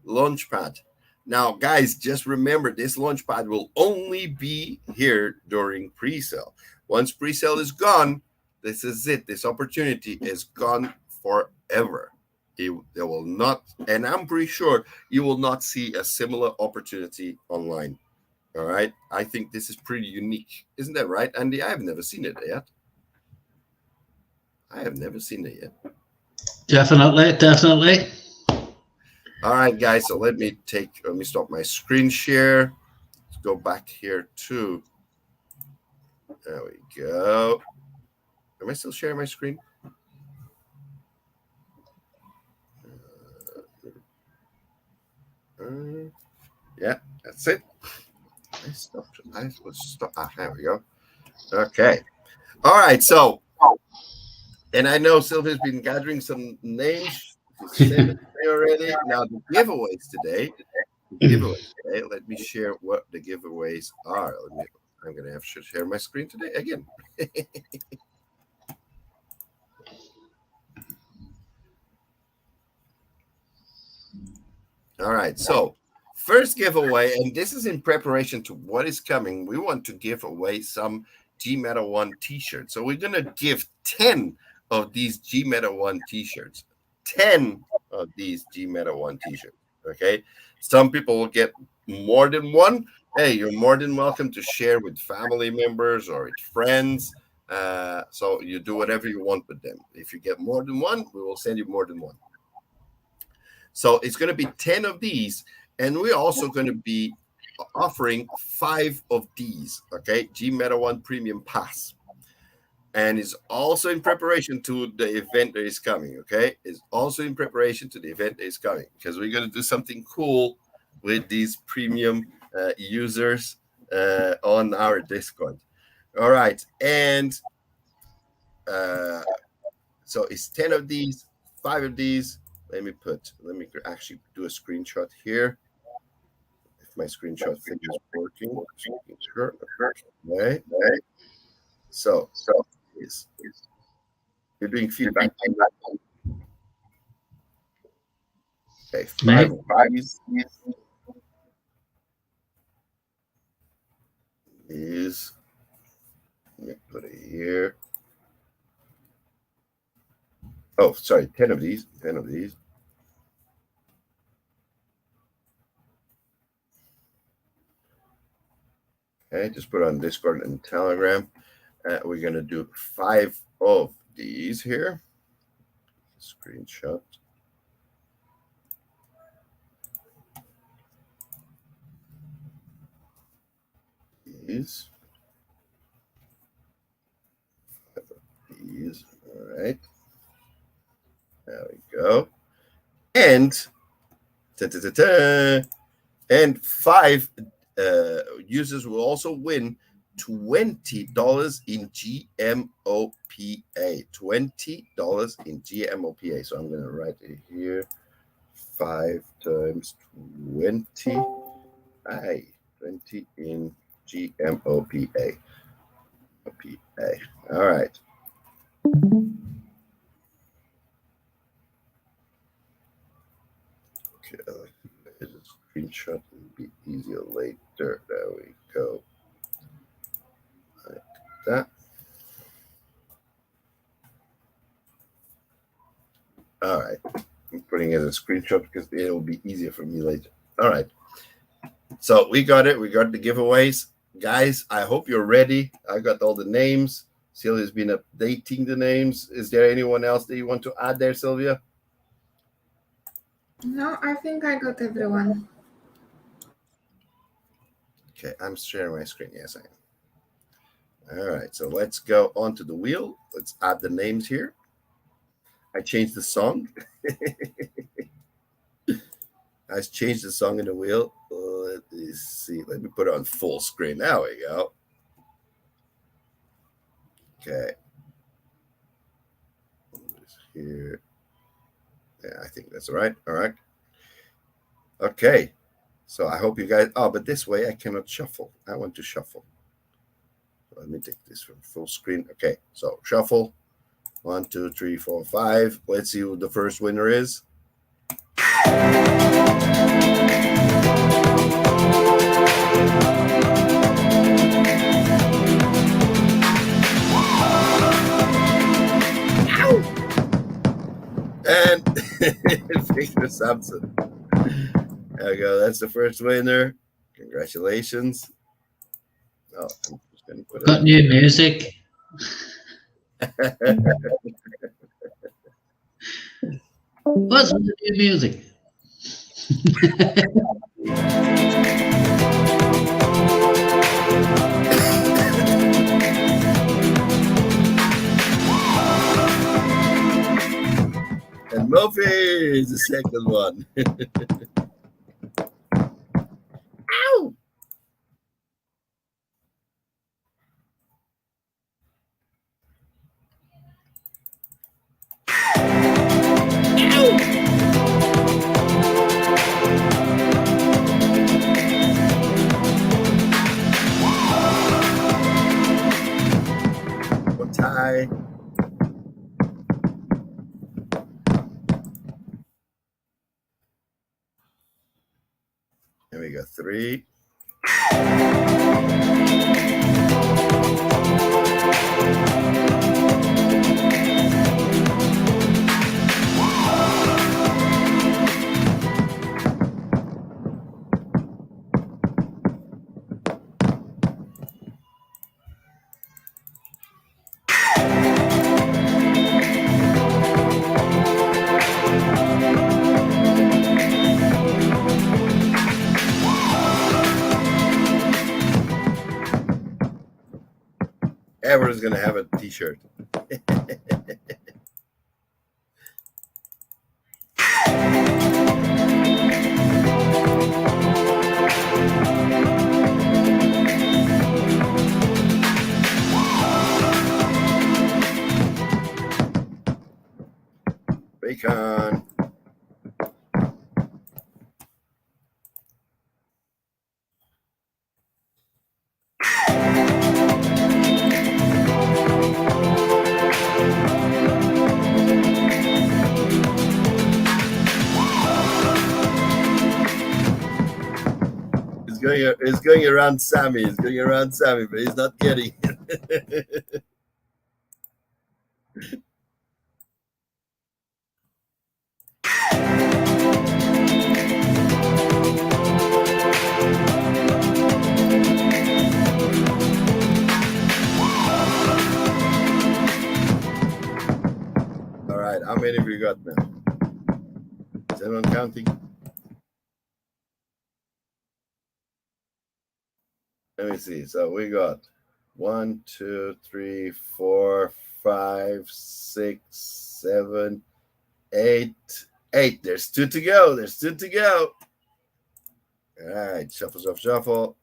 Launchpad. Now, guys, just remember this Launchpad will only be here during pre-sale. Once pre-sale is gone, this is it. This opportunity is gone forever. There will not, and I'm pretty sure you will not see a similar opportunity online. All right. I think this is pretty unique. Isn't that right, Andy? I have never seen it yet. I have never seen it yet. Definitely. All right, guys. So let me stop my screen share. Let's go back here to, there we go. Am I still sharing my screen? Yeah, that's it. I stopped. There we go. Okay. All right. So, and I know Sylvia's been gathering some names already. Now the giveaways today. Let me share what the giveaways are. I'm going to have to share my screen today again. All right, so first giveaway, and this is in preparation to what is coming. We want to give away some GMeta One t-shirts. So we're going to give 10 of these GMeta One t-shirts. 10 of these GMeta One t-shirts, okay? Some people will get more than one. Hey, you're more than welcome to share with family members or with friends. So you do whatever you want with them. If you get more than one, we will send you more than one. So it's going to be 10 of these, and we're also going to be offering 5 of these, okay? GMeta One Premium Pass. And it's also in preparation to the event that is coming, okay? It's also in preparation to the event that is coming, because we're going to do something cool with these premium users on our Discord. All right, and so it's 10 of these, 5 of these. Let me actually do a screenshot here. If my screenshot thing is working. Sure. Okay. So you're doing feedback. Okay, 5 of these is, let me put it here. Oh, sorry, 10 of these. Okay, just put on Discord and Telegram. We're going to do 5 of these here. Screenshot. These. All right. There we go. And 5 users will also win $20 in GMOPA. $20 in GMOPA. So I'm going to write it here. 5 times 20. 20 in GMOPA. All right. Okay, hit a screenshot and be easier later. There we go. Like that. All right. I'm putting it as a screenshot because it will be easier for me later. All right. So we got it. We got the giveaways. Guys, I hope you're ready. I got all the names. Sylvia's been updating the names. Is there anyone else that you want to add there, Sylvia? No, I think I got everyone. Okay, I'm sharing my screen. Yes, I am. All right, so let's go onto the wheel. Let's add the names here. I changed the song. I changed the song in the wheel. Let me see. Let me put it on full screen. There we go. Okay. Here. Yeah, I think that's all right. All right. Okay. So I hope you guys. Oh, but this way I cannot shuffle. I want to shuffle. Let me take this from full screen. Okay. So shuffle. 1, 2, 3, 4, 5. Let's see who the first winner is. And Victor Sampson. There we go. That's the first winner. Congratulations. Oh, I'm just going to put Got new music. What's with the new music? And Murphy is the second one. Ow! One tie. There we go. 3. Everyone's gonna have a t-shirt. Bacon. It's going around Sammy. It's going around Sammy, but he's not getting it. All right, how many have we got now? Is anyone counting? Let me see. So we got 1, 2, 3, 4, 5, 6, 7, 8. 8. There's 2 to go. There's 2 to go. All right. Shuffle, shuffle, shuffle.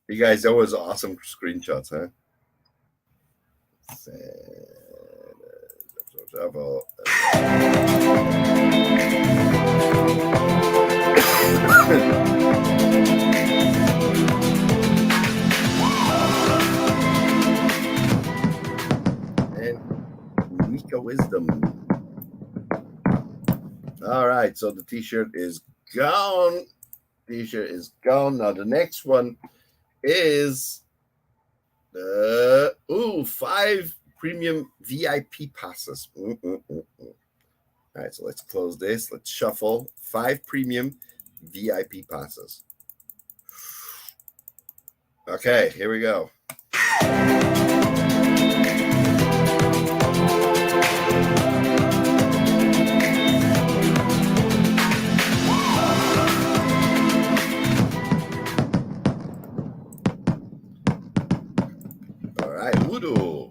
You guys, that was awesome screenshots, huh? Shuffle. And Mika Wisdom. All right, so the t-shirt is gone. T-shirt is gone. Now the next one is 5 premium VIP passes. All right, so let's close this. Let's shuffle 5 premium VIP passes. Okay, here we go. All right, Udo.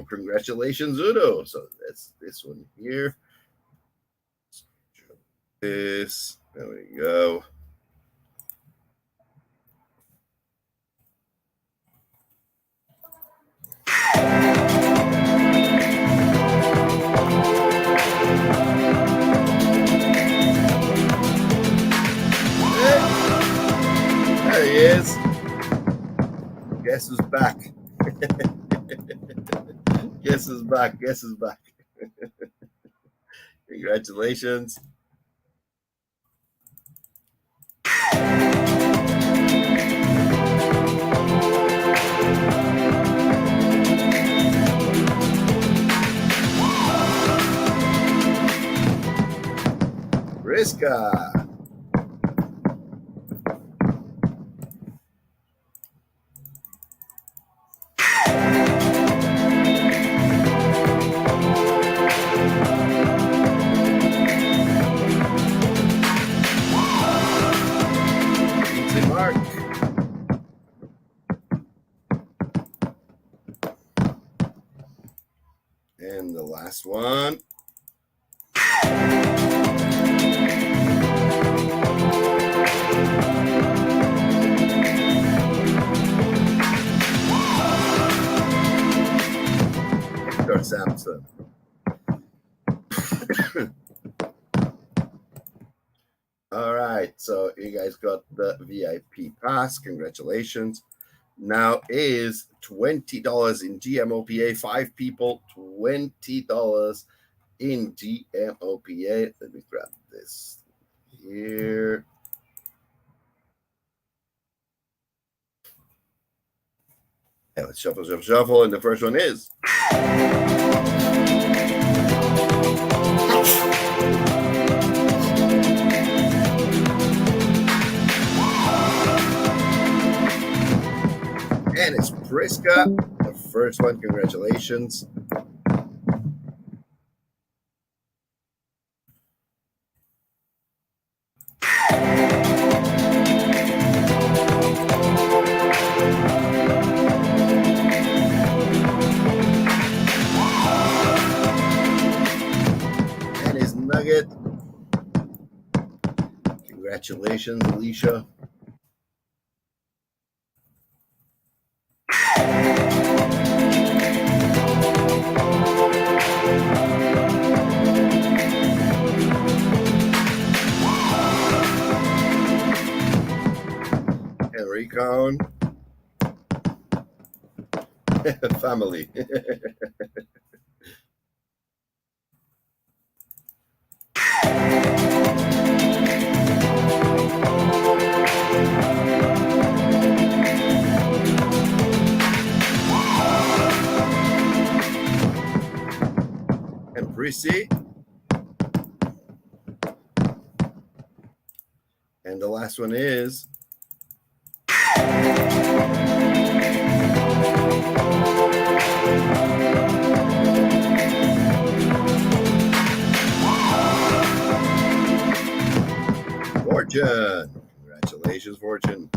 Congratulations, Udo. So that's this one here. This, there we go. There he is. Guess who's back? Guess who's back? Guess who's back? Congratulations. Briska. Mark. And the last one. Hector Sampson. All right, so you guys got the VIP pass. Congratulations. Now is $20 in GMOPA. 5 people, $20 in GMOPA. Let me grab this here. Yeah, let's shuffle. And the first one is. And it's Briska, the first one. Congratulations. And his Nugget. Congratulations, Alicia. Recon family. And Prissy. And the last one is Fortune. Congratulations, Fortune.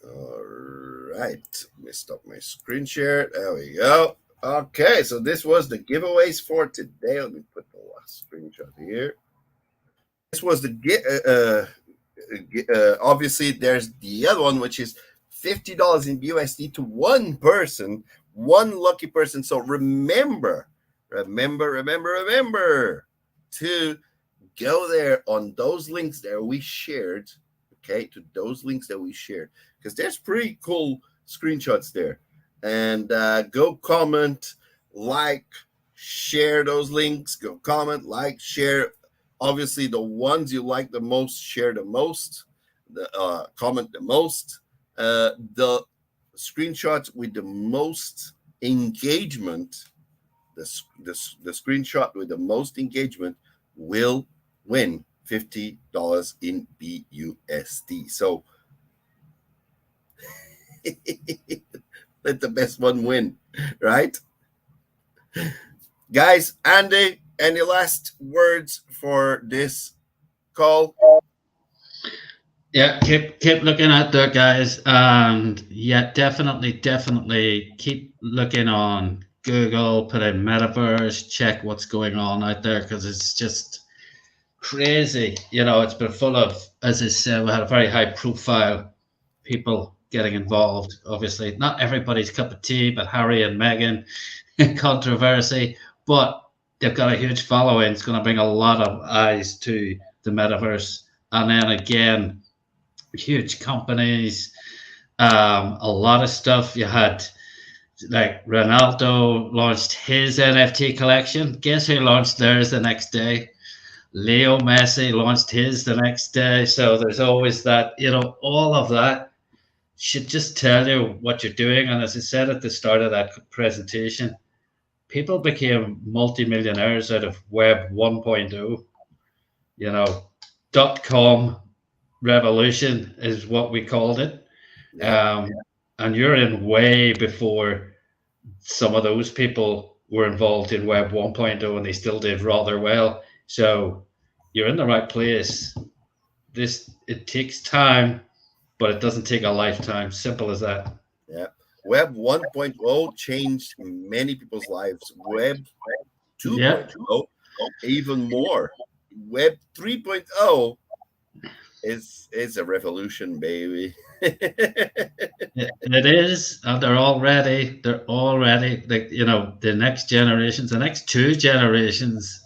All right. Let me stop my screen share. There we go. Okay, so this was the giveaways for today. Let me put the last screenshot here. This was the obviously there's the other one, which is $50 in USD to one person, one lucky person. So remember, remember to go there on those links that we shared. Okay, to those links that we shared, because there's pretty cool screenshots there. And go comment, like, share those links. Go comment, like, share. Obviously, the ones you like the most, share the most. The comment the most. The screenshots with the most engagement, the screenshot with the most engagement will win $50 in BUSD. So let the best one win, right? Guys, Andy, any last words for this call? Yeah, keep looking out there, guys, and yeah, definitely keep looking on Google, put in metaverse, check what's going on out there, because it's just crazy. You know, it's been full of, as I said, we had a very high profile people getting involved. Obviously, not everybody's cup of tea, but Harry and Meghan controversy, but they've got a huge following. It's going to bring a lot of eyes to the metaverse, and then again, huge companies, a lot of stuff. You had like Ronaldo launched his NFT collection. Guess who launched theirs the next day? Leo Messi launched his the next day. So there's always that, you know, all of that should just tell you what you're doing. And as I said at the start of that presentation, people became multimillionaires out of Web 1.0. You know, .com revolution is what we called it. And you're in way before some of those people were involved in Web 1.0, and they still did rather well. So you're in the right place. It takes time, but it doesn't take a lifetime. Simple as that. Yeah. Web 1.0 changed many people's lives. Web 2.0, even more. Web 3.0 is a revolution, baby. It is, and they're already like, you know, the next generations, the next two generations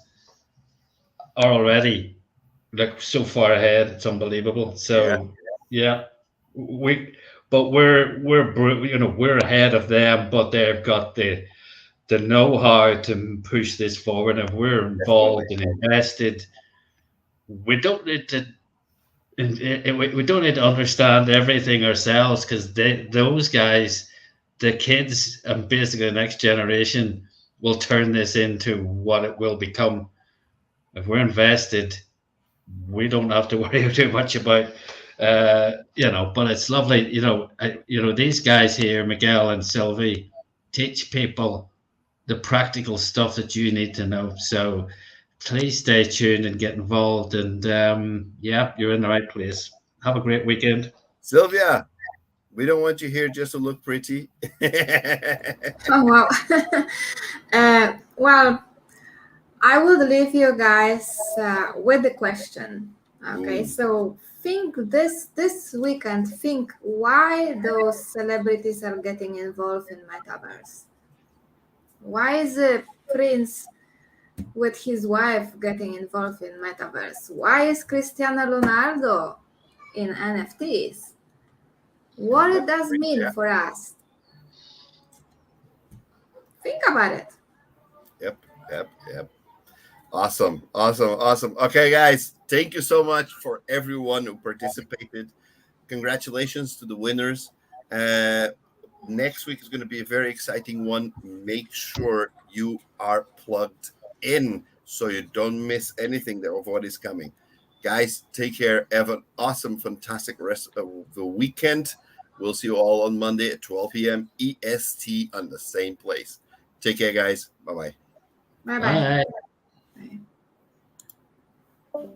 are already like so far ahead. It's unbelievable. So yeah, we're you know, we're ahead of them, but they've got the know-how to push this forward. And if we're involved and invested, we don't need to. We don't need to understand everything ourselves, because those guys, the kids, and basically the next generation will turn this into what it will become. If we're invested, we don't have to worry too much about, you know. But it's lovely, you know. These guys here, Miguel and Sylvie, teach people the practical stuff that you need to know. So please stay tuned and get involved. And yeah, you're in the right place. Have a great weekend. Sylvia, we don't want you here just to look pretty. Oh, wow. Well, I would leave you guys with the question. Okay, so think this weekend, think why those celebrities are getting involved in metaverse. Why is the prince with his wife getting involved in metaverse? Why is Cristiano Ronaldo in NFTs? What it does mean for us? Think about it. Yep. Awesome. Okay, guys, thank you so much for everyone who participated. Congratulations to the winners. Next week is going to be a very exciting one. Make sure you are plugged in so you don't miss anything of what is coming. Guys, take care. Have an awesome, fantastic rest of the weekend. We'll see you all on Monday at 12 p.m. EST on the same place. Take care, guys. Bye-bye. Bye-bye. Bye. Bye.